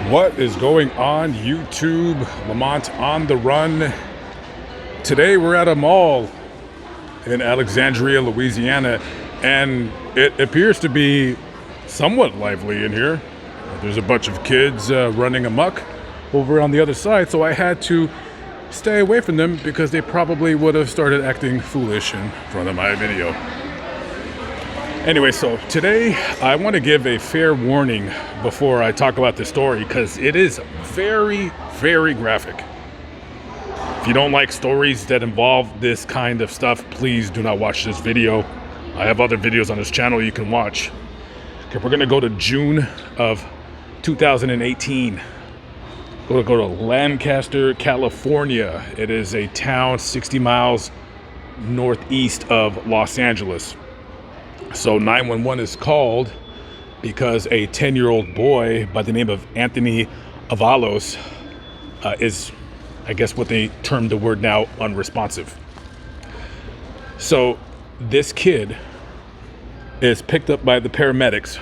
What is going on YouTube? Lamont on the run. Today we're at a mall in Alexandria, Louisiana, and it appears to be somewhat lively in here. There's a bunch of kids running amok over on the other side, so I had to stay away from them because they probably would have started acting foolish in front of my video. Anyway, so today I want to give a fair warning before I talk about this story because it is very, very graphic. If you don't like stories that involve this kind of stuff, please do not watch this video. I have other videos on this channel you can watch. Okay, we're going to go to June of 2018. Go to Lancaster, California. It is a town 60 miles northeast of Los Angeles. So 911 is called because a 10-year-old boy by the name of Anthony Avalos is, I guess what they term the word now, unresponsive. So this kid is picked up by the paramedics.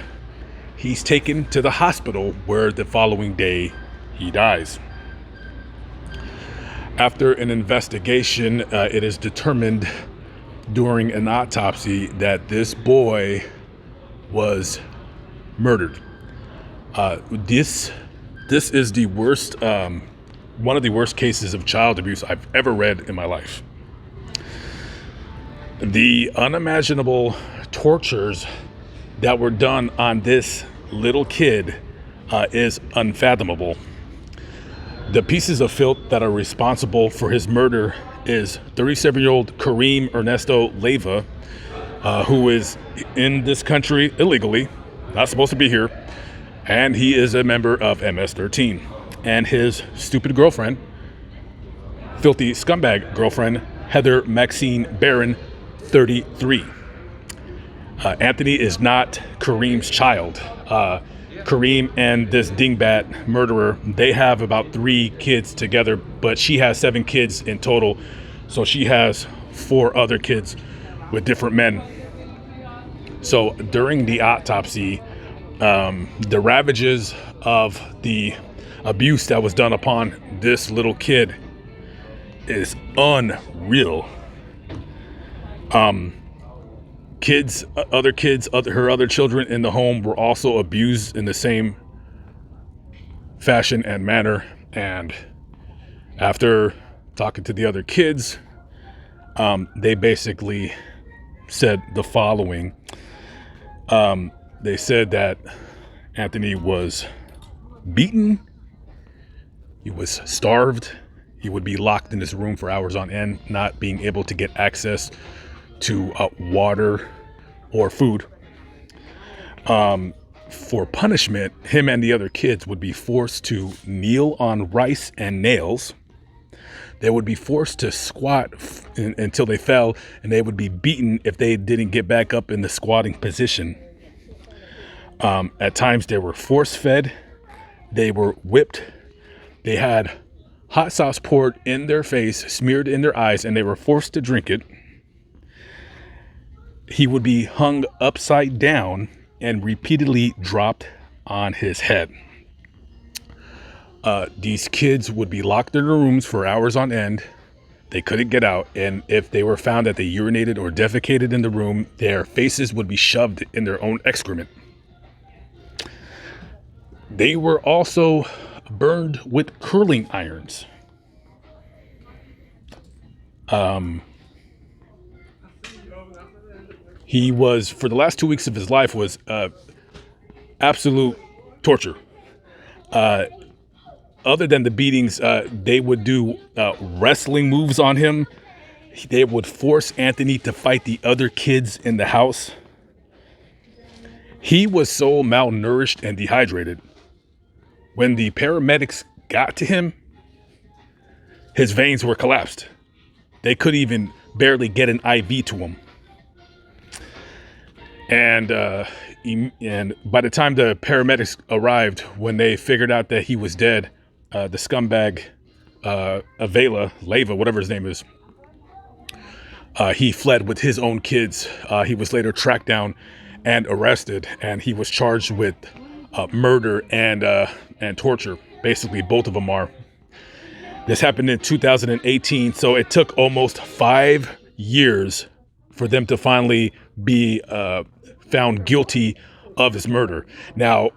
He's taken to the hospital where the following day he dies. After an investigation, it is determined during an autopsy that this boy was murdered. This is the worst, one of the worst cases of child abuse I've ever read in my life. The unimaginable tortures that were done on this little kid is unfathomable. The pieces of filth that are responsible for his murder is 37-year-old Kareem Ernesto Leiva, who is in this country illegally, not supposed to be here, and he is a member of MS-13. And his stupid girlfriend, filthy scumbag girlfriend, Heather Maxine Barron, 33. Anthony is not Kareem's child. Kareem and this dingbat murderer, they have about 3 kids together, but she has 7 kids in total. So she has 4 other kids with different men. So during the autopsy, the ravages of the abuse that was done upon this little kid is unreal. Her other children in the home were also abused in the same fashion and manner. And after talking to the other kids, they basically said the following. They said that Anthony was beaten, he was starved, he would be locked in his room for hours on end, not being able to get access to water or food. For punishment, him and the other kids would be forced to kneel on rice and nails. They would be forced to squat until they fell, and they would be beaten if they didn't get back up in the squatting position. At times they were force-fed, they were whipped, they had hot sauce poured in their face, smeared in their eyes, and they were forced to drink it. He would be hung upside down and repeatedly dropped on his head. These kids would be locked in their rooms for hours on end. They couldn't get out. And if they were found that they urinated or defecated in the room, their faces would be shoved in their own excrement. They were also burned with curling irons. He was, for the last 2 weeks of his life, was absolute torture. Other than the beatings, they would do wrestling moves on him. They would force Anthony to fight the other kids in the house. He was so malnourished and dehydrated. When the paramedics got to him, his veins were collapsed. They could even barely get an IV to him. And by the time the paramedics arrived, when they figured out that he was dead, the scumbag Leiva, whatever his name is, he fled with his own kids. He was later tracked down and arrested, and he was charged with murder and torture. Basically, both of them are. This happened in 2018, so it took almost 5 years for them to finally be found guilty of his murder. Now,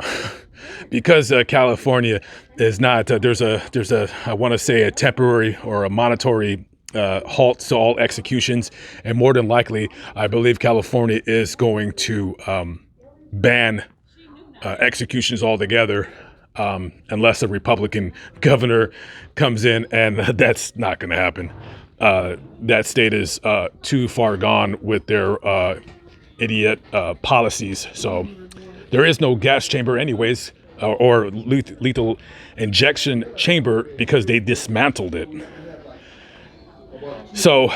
because California is not, there's a I want to say a temporary or a monetary halt to all executions, and more than likely, I believe California is going to ban executions altogether, unless a Republican governor comes in, and that's not going to happen. That state is too far gone with their idiot policies. So there is no gas chamber anyways, or lethal injection chamber, because they dismantled it. So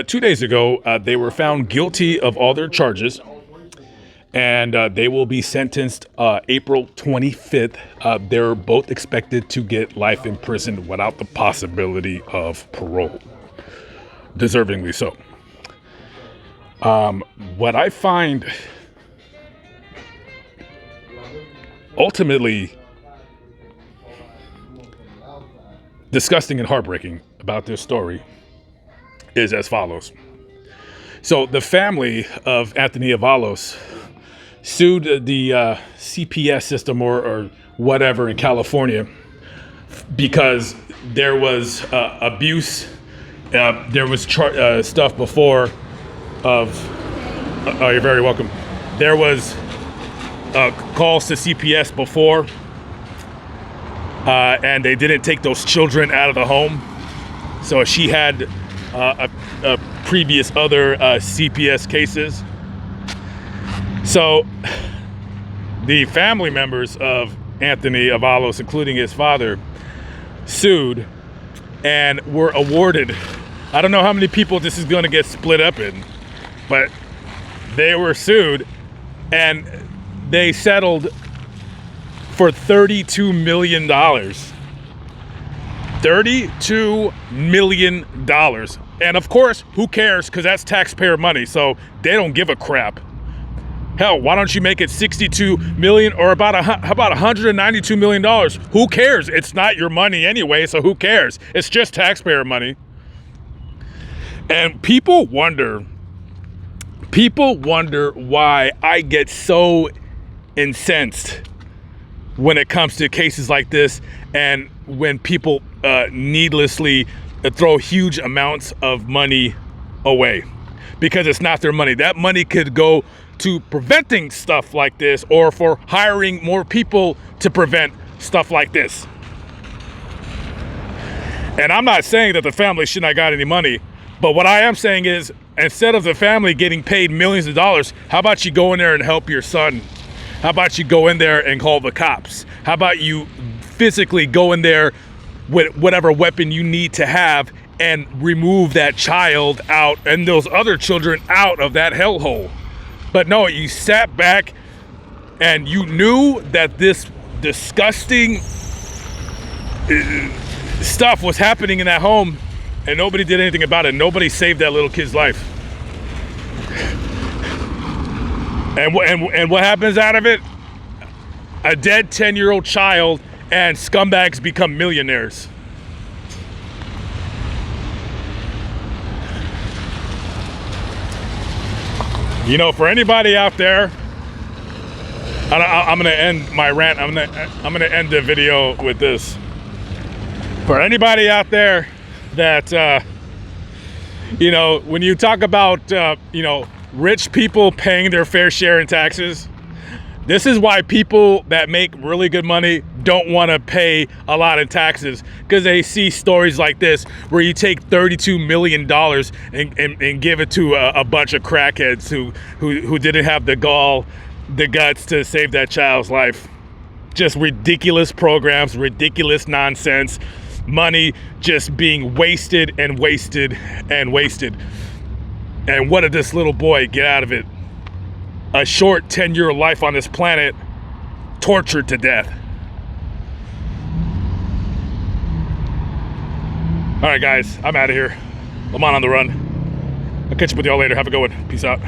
2 days ago, they were found guilty of all their charges, and they will be sentenced April 25th. They're both expected to get life in prison without the possibility of parole. Deservingly so. What I find ultimately disgusting and heartbreaking about this story is as follows. So the family of Anthony Avalos sued the CPS system or whatever in California because there was abuse. There was stuff before of, oh, you're very welcome. There was calls to CPS before, and they didn't take those children out of the home. So she had a previous other CPS cases. So the family members of Anthony Avalos, including his father, sued and were awarded, I don't know how many people this is going to get split up in, but they were sued and they settled for $32 million. $32 million. And of course, who cares? Because that's taxpayer money, so they don't give a crap. Hell, why don't you make it 62 million or how about $192 million? Who cares? It's not your money anyway, so who cares? It's just taxpayer money. And people wonder why I get so incensed when it comes to cases like this, and when people needlessly throw huge amounts of money away because it's not their money. That money could go to preventing stuff like this, or for hiring more people to prevent stuff like this. And I'm not saying that the family should not got any money, but what I am saying is, instead of the family getting paid millions of dollars, how about you go in there and help your son? How about you go in there and call the cops? How about you physically go in there with whatever weapon you need to have and remove that child out and those other children out of that hellhole? But no, you sat back and you knew that this disgusting stuff was happening in that home, and nobody did anything about it. Nobody saved that little kid's life. And what happens out of it? A dead 10-year-old child, and scumbags become millionaires. You know, for anybody out there, I'm gonna end my rant. I'm gonna end the video with this. For anybody out there that you know, when you talk about you know, rich people paying their fair share in taxes, this is why people that make really good money don't want to pay a lot in taxes, because they see stories like this where you take $32 million and give it to a bunch of crackheads who didn't have the gall, the guts to save that child's life. Just ridiculous programs, ridiculous nonsense, money just being wasted and wasted and wasted. And what did this little boy get out of it? A short 10-year life on this planet, tortured to death. All right, guys, I'm out of here. Lamont on the run. I'll catch up with y'all later. Have a good one. Peace out.